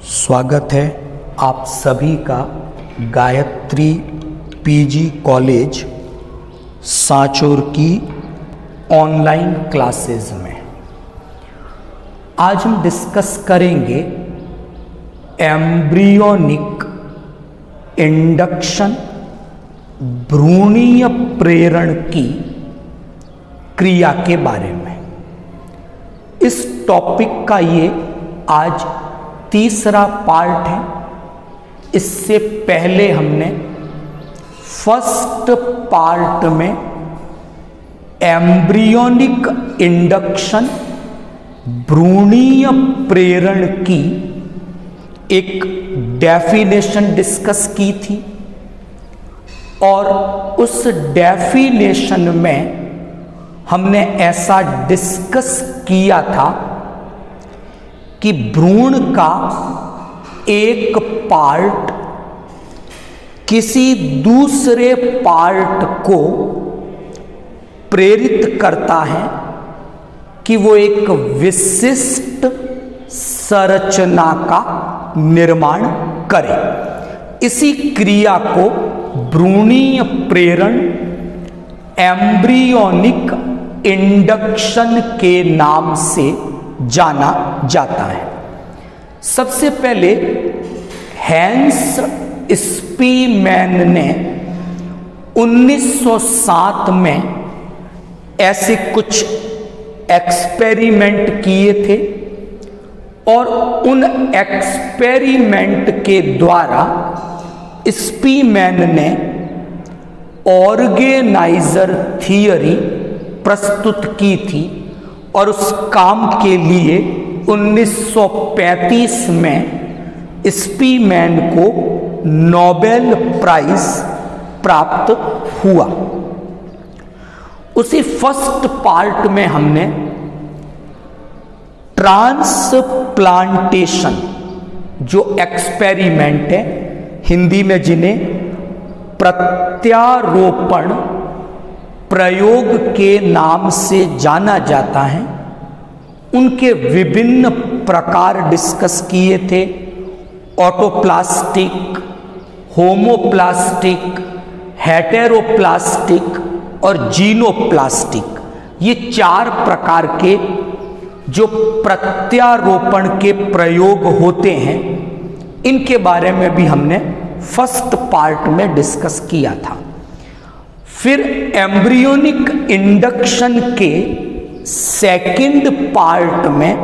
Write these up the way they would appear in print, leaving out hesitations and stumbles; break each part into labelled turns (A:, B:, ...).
A: स्वागत है आप सभी का गायत्री पीजी कॉलेज सांचौर की ऑनलाइन क्लासेस में। आज हम डिस्कस करेंगे एम्ब्रियोनिक इंडक्शन भ्रूणीय प्रेरण की क्रिया के बारे में। इस टॉपिक का ये आज तीसरा पार्ट है। इससे पहले हमने फर्स्ट पार्ट में एम्ब्रियोनिक इंडक्शन भ्रूणीय प्रेरण की एक डेफिनेशन डिस्कस की थी और उस डेफिनेशन में हमने ऐसा डिस्कस किया था कि भ्रूण का एक पार्ट किसी दूसरे पार्ट को प्रेरित करता है कि वो एक विशिष्ट संरचना का निर्माण करे। इसी क्रिया को भ्रूणीय प्रेरण एम्ब्रियोनिक इंडक्शन के नाम से जाना जाता है। सबसे पहले हैंस स्पीमैन ने 1907 में ऐसे कुछ एक्सपेरिमेंट किए थे और उन एक्सपेरिमेंट के द्वारा स्पीमैन ने ऑर्गेनाइजर थियरी प्रस्तुत की थी और उस काम के लिए 1935 में स्पीमैन को नोबेल प्राइज प्राप्त हुआ। उसी फर्स्ट पार्ट में हमने ट्रांसप्लांटेशन जो एक्सपेरिमेंट है, हिंदी में जिन्हें प्रत्यारोपण प्रयोग के नाम से जाना जाता है, उनके विभिन्न प्रकार डिस्कस किए थे। ऑटोप्लास्टिक, होमोप्लास्टिक, हेटेरोप्लास्टिक और जीनोप्लास्टिक, ये 4 प्रकार के जो प्रत्यारोपण के प्रयोग होते हैं, इनके बारे में भी हमने फर्स्ट पार्ट में डिस्कस किया था। फिर एम्ब्रियोनिक इंडक्शन के सेकंड पार्ट में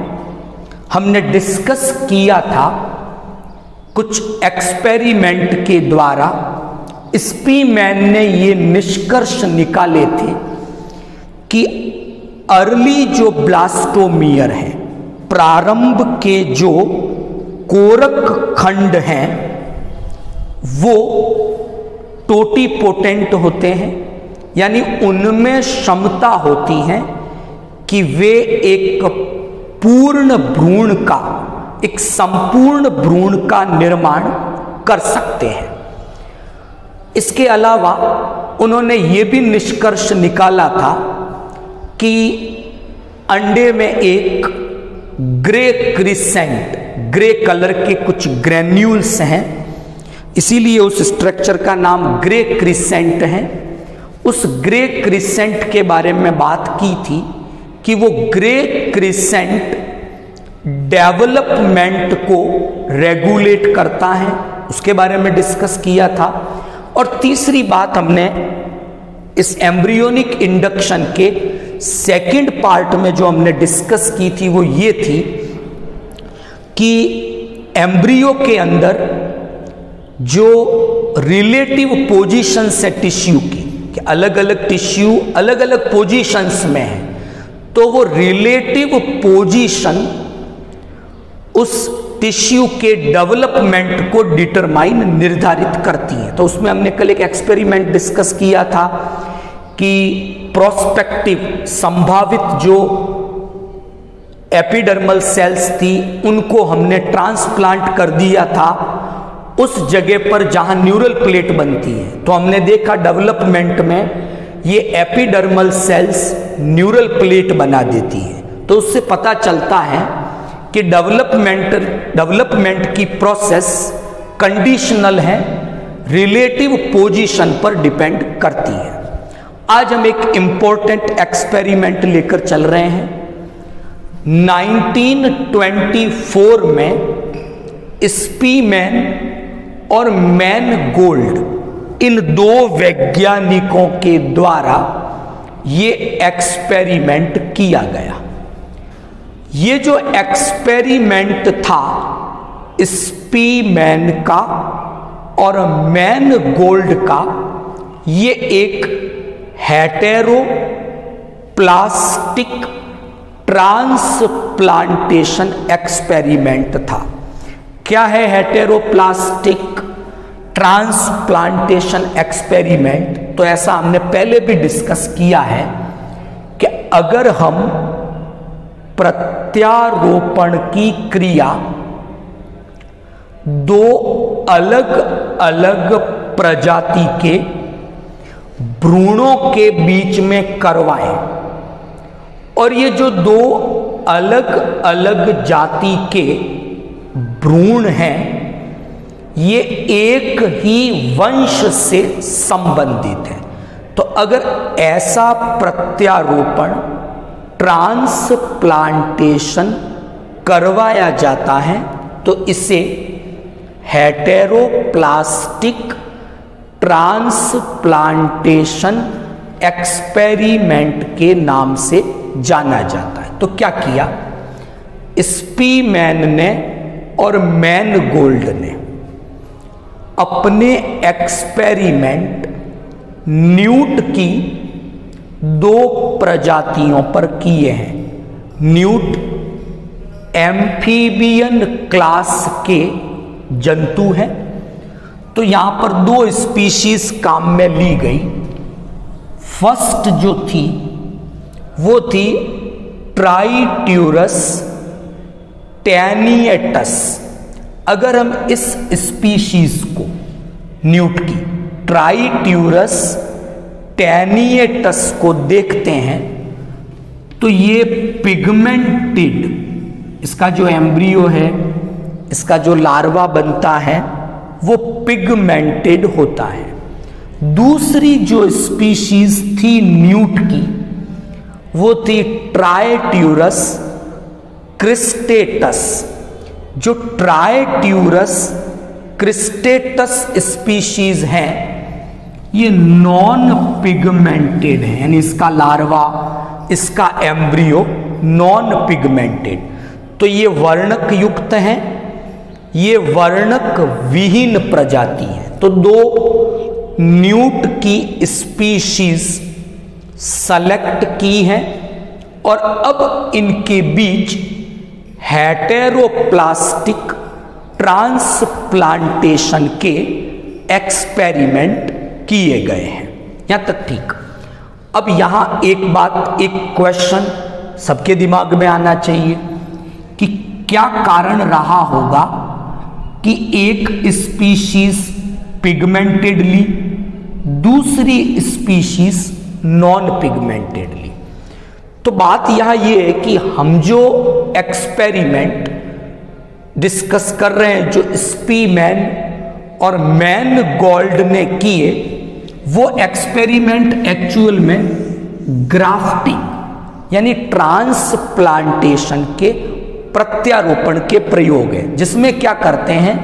A: हमने डिस्कस किया था कुछ एक्सपेरिमेंट के द्वारा स्पीमैन ने ये निष्कर्ष निकाले थे कि अर्ली जो ब्लास्टोमियर है, प्रारंभ के जो कोरक खंड हैं, वो टोटीपोटेंट होते हैं, यानी उनमें क्षमता होती है कि वे एक पूर्ण भ्रूण का, एक संपूर्ण भ्रूण का निर्माण कर सकते हैं। इसके अलावा उन्होंने ये भी निष्कर्ष निकाला था कि अंडे में एक ग्रे क्रिसेंट, ग्रे कलर के कुछ ग्रेन्यूल्स हैं, इसीलिए उस स्ट्रक्चर का नाम ग्रे क्रिसेंट है। उस ग्रे क्रिसेंट के बारे में बात की थी कि वो ग्रे क्रिसेंट डेवलपमेंट को रेगुलेट करता है, उसके बारे में डिस्कस किया था। और तीसरी बात हमने इस एम्ब्रियोनिक इंडक्शन के सेकंड पार्ट में जो हमने डिस्कस की थी वो ये थी कि एम्ब्रियो के अंदर जो रिलेटिव पोजीशंस है टिश्यू की, कि अलग अलग टिश्यू अलग अलग पोजीशंस में है, तो वो रिलेटिव पोजीशन उस टिश्यू के डेवलपमेंट को डिटरमाइन, निर्धारित करती है। तो उसमें हमने कल एक एक्सपेरिमेंट डिस्कस किया था कि प्रोस्पेक्टिव, संभावित जो एपिडर्मल सेल्स थी उनको हमने ट्रांसप्लांट कर दिया था उस जगह पर जहां न्यूरल प्लेट बनती है। तो हमने देखा डेवलपमेंट में ये एपिडर्मल सेल्स न्यूरल प्लेट बना देती है। तो उससे पता चलता है कि डेवलपमेंट की प्रोसेस कंडीशनल है, रिलेटिव पोजीशन पर डिपेंड करती है। आज हम एक इंपॉर्टेंट एक्सपेरिमेंट लेकर चल रहे हैं। 1924 में स्पीमैन और मैनगोल्ड, इन दो वैज्ञानिकों के द्वारा ये एक्सपेरिमेंट किया गया। ये जो एक्सपेरिमेंट था स्पीमैन का और मैनगोल्ड का, ये एक हेटेरोप्लास्टिक ट्रांसप्लांटेशन एक्सपेरिमेंट था। क्या है हेटेरोप्लास्टिक ट्रांसप्लांटेशन एक्सपेरिमेंट? तो ऐसा हमने पहले भी डिस्कस किया है कि अगर हम प्रत्यारोपण की क्रिया दो अलग अलग प्रजाति के भ्रूणों के बीच में करवाएं, और ये जो दो अलग अलग जाति के भ्रूण हैं ये एक ही वंश से संबंधित है, तो अगर ऐसा प्रत्यारोपण ट्रांसप्लांटेशन करवाया जाता है तो इसे हेटेरोप्लास्टिक ट्रांसप्लांटेशन एक्सपेरिमेंट के नाम से जाना जाता है। तो क्या किया स्पीमैन ने और मैनगोल्ड ने? अपने एक्सपेरिमेंट न्यूट की दो प्रजातियों पर किए हैं। न्यूट एम्फीबियन क्लास के जंतु हैं, तो यहां पर दो स्पीशीज काम में ली गई। फर्स्ट जो थी वो थी ट्राइट्यूरस टैनिएटस। अगर हम इस स्पीशीज को न्यूट की ट्राइट्यूरस टैनिएटस को देखते हैं तो ये पिगमेंटेड, इसका जो एम्ब्रियो है, इसका जो लार्वा बनता है वो पिगमेंटेड होता है। दूसरी जो स्पीशीज थी न्यूट की वो थी ट्राइट्यूरस क्रिस्टेटस। जो ट्राइट्यूरस क्रिस्टेटस स्पीशीज हैं ये नॉन पिगमेंटेड है, यानी इसका लार्वा, इसका एम्ब्रियो नॉन पिगमेंटेड। तो ये वर्णक युक्त हैं, ये वर्णक विहीन प्रजाति है। तो दो न्यूट की स्पीशीज सेलेक्ट की हैं और अब इनके बीच हेटेरोप्लास्टिक ट्रांसप्लांटेशन के एक्सपेरिमेंट किए गए हैं। यहां तक ठीक। अब यहां एक बात, एक क्वेश्चन सबके दिमाग में आना चाहिए कि क्या कारण रहा होगा कि एक स्पीशीज पिगमेंटेडली, दूसरी स्पीशीज नॉन पिगमेंटेडली। तो बात यहां यह है कि हम जो एक्सपेरिमेंट डिस्कस कर रहे हैं, जो स्पीमैन और मैनगोल्ड ने किए, वो एक्सपेरिमेंट एक्चुअल में ग्राफ्टिंग यानी ट्रांसप्लांटेशन के प्रत्यारोपण के प्रयोग है, जिसमें क्या करते हैं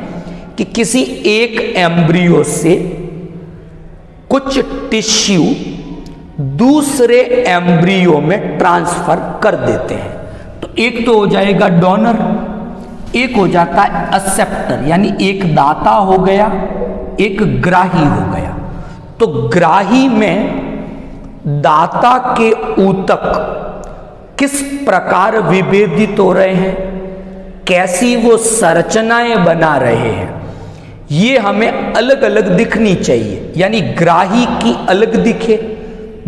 A: कि किसी एक एम्ब्रियो से कुछ टिश्यू दूसरे एम्ब्रियो में ट्रांसफर कर देते हैं। तो एक तो हो जाएगा डोनर, एक हो जाता है एक्सेप्टर, यानी एक दाता हो गया, एक ग्राही हो गया। तो ग्राही में दाता के ऊतक किस प्रकार विभेदित हो रहे हैं, कैसी वो संरचनाएं बना रहे हैं, ये हमें अलग अलग दिखनी चाहिए। यानी ग्राही की अलग दिखे,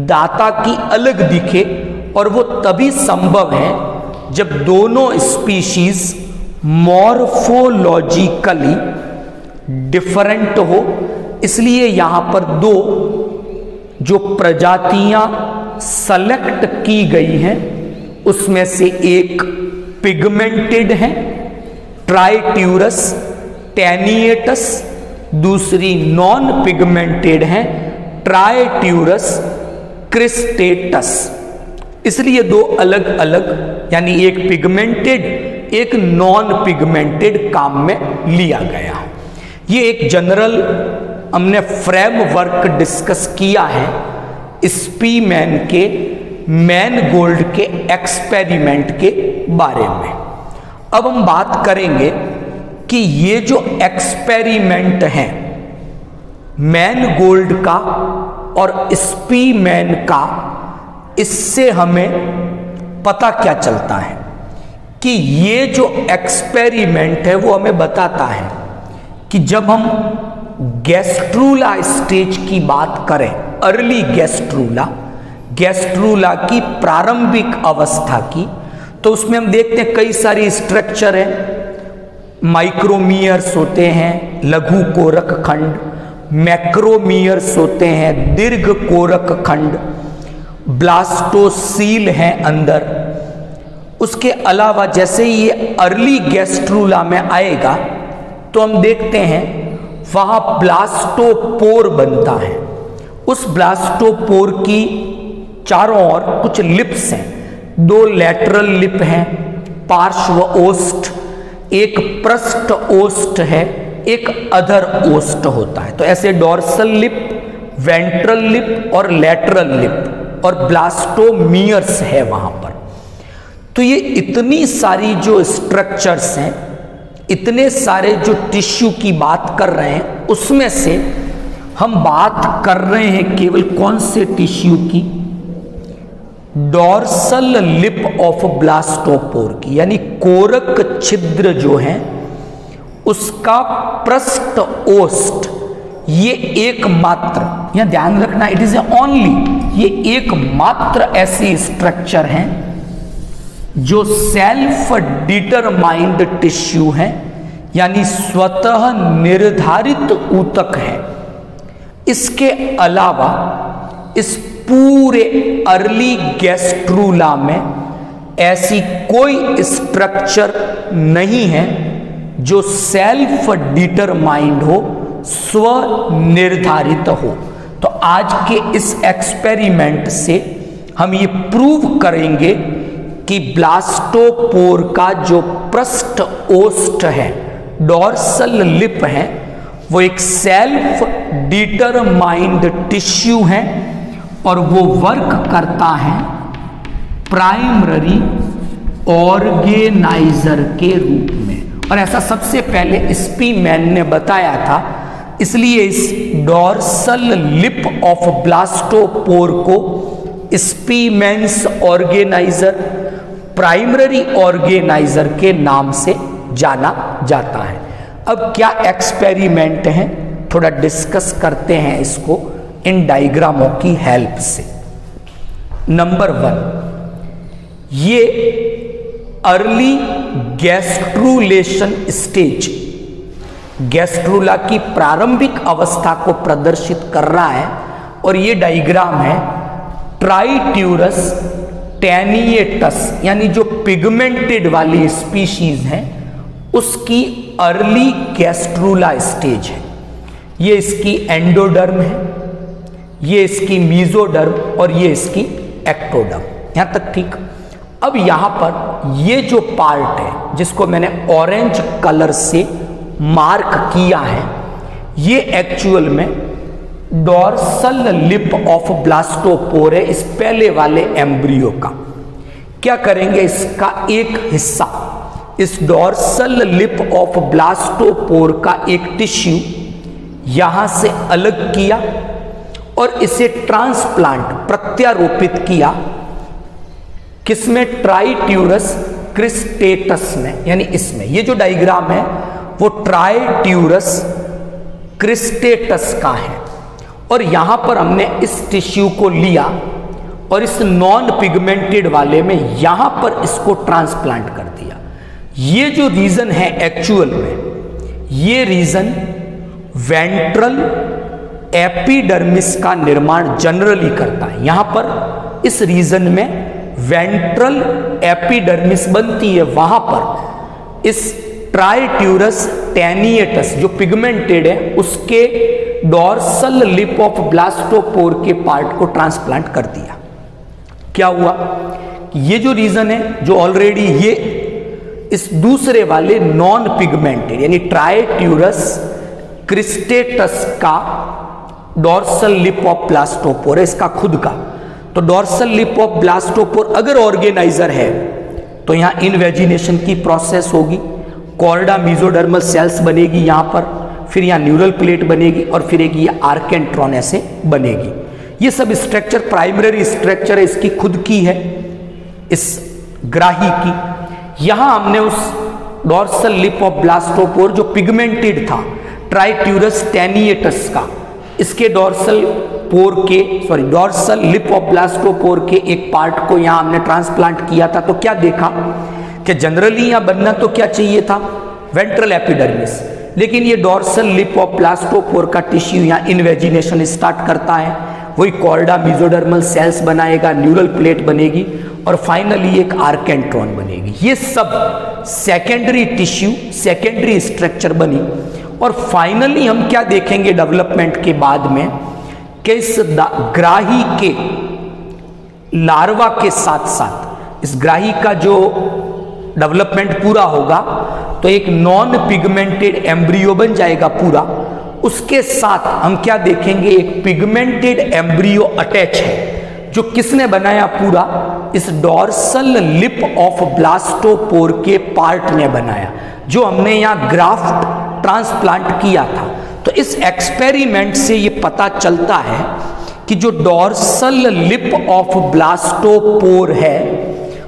A: दाता की अलग दिखे, और वो तभी संभव है जब दोनों स्पीशीज मॉर्फोलॉजिकली डिफरेंट हो। इसलिए यहां पर दो जो प्रजातियां सेलेक्ट की गई हैं उसमें से एक पिगमेंटेड हैं, ट्राइट्यूरस, टेनिएटस, दूसरी नॉन पिगमेंटेड हैं, ट्राइट्यूरस, क्रिस्टेटस। इसलिए दो अलग अलग, यानी एक पिगमेंटेड एक नॉन पिगमेंटेड काम में लिया गया। ये एक जनरल हमने फ्रेमवर्क डिस्कस किया है स्पीमैन के मैनगोल्ड के एक्सपेरिमेंट के बारे में। अब हम बात करेंगे कि ये जो एक्सपेरिमेंट है मैनगोल्ड का और स्पीमैन का, इससे हमें पता क्या चलता है कि ये जो एक्सपेरिमेंट है वो हमें बताता है कि जब हम गैस्ट्रूला स्टेज की बात करें, अर्ली गैस्ट्रूला की प्रारंभिक अवस्था की, तो उसमें हम देखते हैं कई सारी स्ट्रक्चर है। माइक्रोमियर्स होते हैं, लघु कोरक खंड, मैक्रोमियर्स होते हैं, दीर्घ कोरक खंड, ब्लास्टोसील है अंदर। उसके अलावा जैसे ही ये अर्ली गैस्ट्रूला में आएगा तो हम देखते हैं वहां ब्लास्टोपोर बनता है। उस ब्लास्टोपोर की चारों ओर कुछ लिप्स हैं, दो लैटरल लिप हैं, पार्श्व ओस्ट, एक पृष्ठ ओस्ट है, एक अधर ओस्ट होता है। तो ऐसे डोर्सल लिप, वेंट्रल लिप और लैटरल लिप और ब्लास्टोमियर्स है वहां पर। तो ये इतनी सारी जो स्ट्रक्चर्स हैं, इतने सारे जो टिश्यू की बात कर रहे हैं, उसमें से हम बात कर रहे हैं केवल कौन से टिश्यू की? डोर्सल लिप ऑफ ब्लास्टोपोर की, यानी कोरक छिद्र जो है उसका पृष्ठ ओस्ट। ये एकमात्र, यहां ध्यान रखना, इट इज ओनली, ये एकमात्र ऐसी स्ट्रक्चर हैं जो सेल्फ डिटरमाइंड टिश्यू है, यानी स्वतः निर्धारित ऊतक है। इसके अलावा इस पूरे अर्ली गैस्ट्रूला में ऐसी कोई स्ट्रक्चर नहीं है जो सेल्फ डिटरमाइंड हो, स्वनिर्धारित हो। तो आज के इस एक्सपेरिमेंट से हम ये प्रूव करेंगे कि ब्लास्टोपोर का जो पृष्ठ ओस्ट है, डोर्सल लिप है, वो एक सेल्फ डिटरमाइंड टिश्यू है और वो वर्क करता है प्राइमरी ऑर्गेनाइजर के रूप में। और ऐसा सबसे पहले स्पीमैन ने बताया था, इसलिए इस डोर्सल लिप ऑफ ब्लास्टोपोर को स्पीमैन्स ऑर्गेनाइजर, प्राइमरी ऑर्गेनाइजर के नाम से जाना जाता है। अब क्या एक्सपेरिमेंट है, थोड़ा डिस्कस करते हैं इसको इन डायग्रामों की हेल्प से। नंबर 1, ये अर्ली गैस्ट्रूलेशन स्टेज, गैस्ट्रूला की प्रारंभिक अवस्था को प्रदर्शित कर रहा है। और ये डायग्राम है ट्राइट्यूरस टेनिएटस, यानी जो पिगमेंटेड वाली स्पीशीज है उसकी अर्ली गैस्ट्रूला स्टेज है। ये इसकी एंडोडर्म है, ये इसकी मीजोडर्म और ये इसकी एक्टोडर्म। यहां तक ठीक। अब यहां पर ये जो पार्ट है जिसको मैंने ऑरेंज कलर से मार्क किया है, ये एक्चुअल में डोर्सल लिप ऑफ ब्लास्टोपोर है, इस पहले वाले एम्ब्रियो का। क्या करेंगे, इसका एक हिस्सा, इस डोर्सल लिप ऑफ ब्लास्टोपोर का एक टिश्यू यहां से अलग किया और इसे ट्रांसप्लांट, प्रत्यारोपित किया, किसमें? ट्राइट्यूरस क्रिस्टेटस में, यानी इसमें। ये जो डायग्राम है वो ट्राइट्यूरस क्रिस्टेटस का है। और यहां पर हमने इस टिश्यू को लिया और इस नॉन पिगमेंटेड वाले में यहां पर इसको ट्रांसप्लांट कर दिया। ये जो रीजन है एक्चुअल में, ये रीजन वेंट्रल एपिडर्मिस का निर्माण जनरली करता है। यहां पर इस रीजन में वेंट्रल एपिडर्मिस बनती है, वहां पर इस ट्राइट्यूरस टेनिएटस जो पिगमेंटेड है उसके डॉर्सल लिप ऑफ ब्लास्टोपोर के पार्ट को ट्रांसप्लांट कर दिया। क्या हुआ? ये जो रीजन है, जो ऑलरेडी ये इस दूसरे वाले नॉन पिगमेंटेड यानी ट्राइट्यूरस क्रिस्टेटस का डॉर्सल लिप ऑफ ब्लास्टोपोर है, इसका खुद का, तो डॉर्सल लिप ऑफ ब्लास्टोपोर अगर ऑर्गेनाइजर है तो यहां इनवेजिनेशन की प्रोसेस होगी, कॉर्डा मेसोडर्मल सेल्स बनेगी यहां पर, फिर यहां न्यूरल प्लेट बनेगी और फिर एक ये आर्केंट्रॉन ऐसे बनेगी। ये सब स्ट्रक्चर प्राइमरी स्ट्रक्चर है, इसकी खुद की है, इस ग्राही की। यहां हमने उस डॉर्सल लिप ऑफ ब्लास्टोपोर जो पिगमेंटेड था ट्राइट्यूरस टेनिएटस का, इसके डॉर्सल लिप ऑफ ब्लास्टोपोर के एक पार्ट को यहां हमने ट्रांसप्लांट किया था। तो क्या देखा कि जनरली यहां बनना तो क्या चाहिए था? वेंट्रल एपिडर्मिस, लेकिन ये डॉर्सल लिप ऑफ ब्लास्टोपोर का टिश्यू यहां इनवेजिनेशन स्टार्ट करता है, वही कॉर्डा मेसोडर्मल सेल्स बनाएगा, न्यूरल प्लेट बनेगी और फाइनली एक आर्केंट्रॉन बनेगी। ये सब सेकेंडरी टिश्यू, सेकेंडरी स्ट्रक्चर बनी। और फाइनली हम क्या देखेंगे डेवलपमेंट के बाद में कि इस ग्राही के लार्वा के साथ साथ इस ग्राही का जो डेवलपमेंट पूरा होगा तो एक नॉन पिगमेंटेड एम्ब्रियो बन जाएगा पूरा। उसके साथ हम क्या देखेंगे? एक पिगमेंटेड एम्ब्रियो अटैच है, जो किसने बनाया? पूरा इस डॉर्सल लिप ऑफ ब्लास्टोपोर के पार्ट ने बनाया, जो हमने यहां ग्राफ्ट ट्रांसप्लांट किया था। तो इस एक्सपेरिमेंट से ये पता चलता है कि जो डॉर्सल लिप ऑफ ब्लास्टोपोर है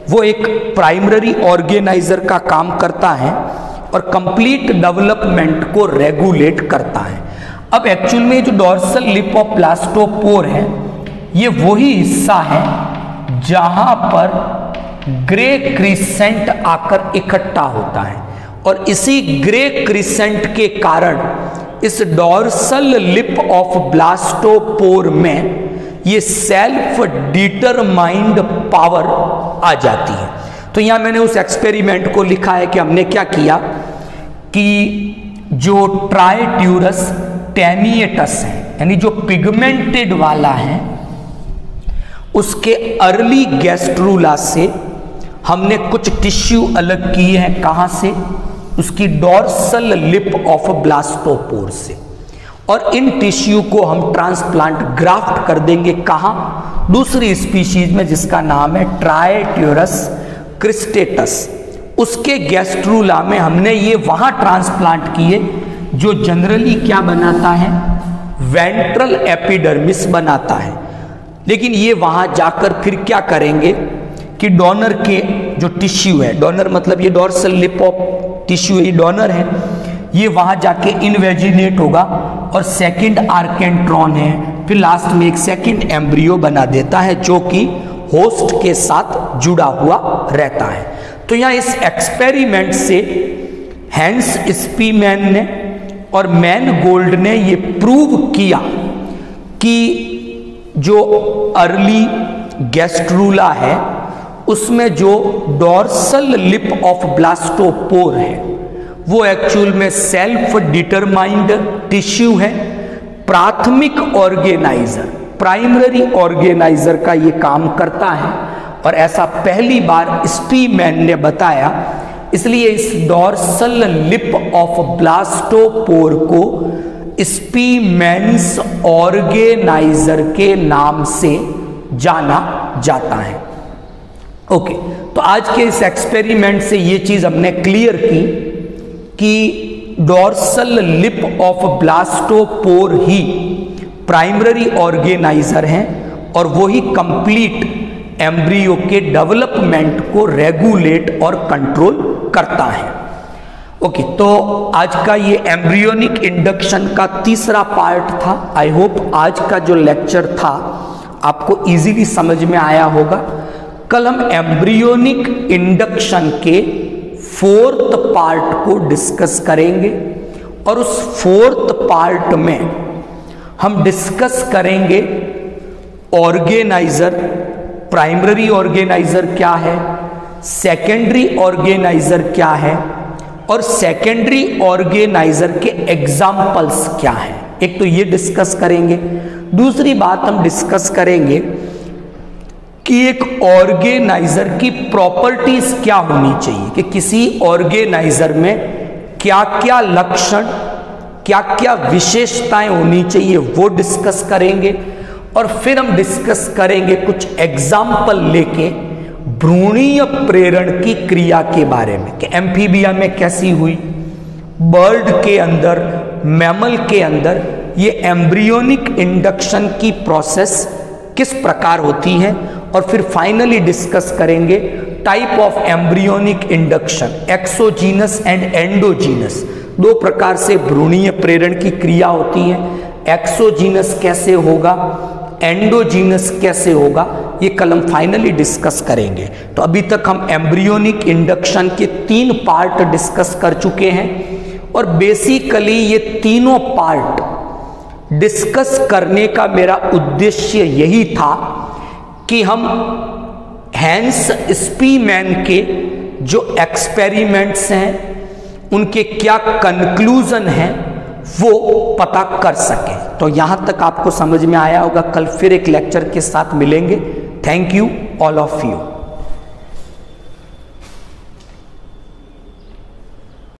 A: वो एक प्राइमरी ऑर्गेनाइजर का काम करता है और कंप्लीट डेवलपमेंट को रेगुलेट करता है। अब एक्चुअल में जो डॉर्सल लिप ऑफ ब्लास्टोपोर है ये वही हिस्सा है जहां पर ग्रे क्रिसेंट आकर इकट्ठा होता है, और इसी ग्रे क्रिसेंट के कारण इस डॉर्सल लिप ऑफ ब्लास्टोपोर में ये सेल्फ डिटरमाइंड पावर आ जाती है। तो यहां मैंने उस एक्सपेरिमेंट को लिखा है कि हमने क्या किया कि जो ट्राइट्यूरस टेनिएटस है यानी जो पिगमेंटेड वाला है, उसके अर्ली गैस्ट्रूला से हमने कुछ टिश्यू अलग किए हैं। कहां से? उसकी डॉर्सल लिप ऑफ ब्लास्टोपोर से, और इन टिश्यू को हम ट्रांसप्लांट ग्राफ्ट कर देंगे। कहां? दूसरी स्पीशीज में जिसका नाम है ट्राइट्यूरस क्रिस्टेटस, उसके गैस्ट्रूला में हमने ये वहां ट्रांसप्लांट किए जो जनरली क्या बनाता है? वेंट्रल एपिडर्मिस बनाता है। लेकिन ये वहां जाकर फिर क्या करेंगे कि डोनर के जो टिश्यू है, डोनर मतलब ये डॉर्सल लिप ऑफ टिश्यू ये डोनर है, ये वहां जाके इनवेजिनेट होगा और सेकंड आर्केंट्रॉन है, फिर लास्ट में एक सेकंड एम्ब्रियो बना देता है जो कि होस्ट के साथ जुड़ा हुआ रहता है। तो यहां इस एक्सपेरिमेंट से हैंस स्पीमैन ने और मैनगोल्ड ने ये प्रूव किया कि जो अर्ली गैस्ट्रूला है उसमें जो डॉर्सल लिप ऑफ ब्लास्टोपोर है वो एक्चुअल में सेल्फ डिटरमाइंड टिश्यू है, प्राथमिक ऑर्गेनाइजर, प्राइमरी ऑर्गेनाइजर का ये काम करता है। और ऐसा पहली बार स्पीमैन ने बताया, इसलिए इस डॉर्सल लिप ऑफ ब्लास्टोपोर को स्पीमैन्स ऑर्गेनाइजर के नाम से जाना जाता है। ओके, तो आज के इस एक्सपेरिमेंट से ये चीज हमने क्लियर की कि dorsal lip of blastopore he primary organiser हैं और वही कंप्लीट एम्ब्रियो के डेवलपमेंट को रेगुलेट और कंट्रोल करता है। ओके, तो आज का ये एम्ब्रियोनिक इंडक्शन का तीसरा पार्ट था। आई होप आज का जो लेक्चर था आपको इजीली समझ में आया होगा। कल हम एम्ब्रियोनिक इंडक्शन के फोर्थ पार्ट को डिस्कस करेंगे और उस फोर्थ पार्ट में हम डिस्कस करेंगे ऑर्गेनाइजर प्राइमरी ऑर्गेनाइजर क्या है, सेकेंडरी ऑर्गेनाइजर क्या है, और सेकेंडरी ऑर्गेनाइजर के एग्जाम्पल्स क्या है। एक तो ये डिस्कस करेंगे। दूसरी बात हम डिस्कस करेंगे कि एक ऑर्गेनाइजर की प्रॉपर्टीज क्या होनी चाहिए, कि किसी ऑर्गेनाइजर में क्या क्या लक्षण, क्या क्या विशेषताएं होनी चाहिए, वो डिस्कस करेंगे। और फिर हम डिस्कस करेंगे कुछ एग्जाम्पल लेके भ्रूणीय प्रेरण की क्रिया के बारे में, कि एम्फीबिया में कैसी हुई, बर्ड के अंदर, मैमल के अंदर ये एम्ब्रियोनिक इंडक्शन की प्रोसेस किस प्रकार होती है। और फिर फाइनली डिस्कस करेंगे type of embryonic induction, exogenous and endogenous. दो प्रकार से भ्रूणीय प्रेरण की क्रिया होती है। एक्सोजीनस कैसे होगा, एंडोजीनस कैसे होगा, ये कल हम फाइनली डिस्कस करेंगे। तो अभी तक हम एम्ब्रियोनिक इंडक्शन के 3 पार्ट डिस्कस कर चुके हैं, और बेसिकली ये तीनों पार्ट डिस्कस करने का मेरा उद्देश्य यही था कि हम हैंस स्पीमैन के जो एक्सपेरिमेंट्स हैं उनके क्या कंक्लूजन हैं वो पता कर सके। तो यहां तक आपको समझ में आया होगा। कल फिर एक लेक्चर के साथ मिलेंगे। Thank you all of you.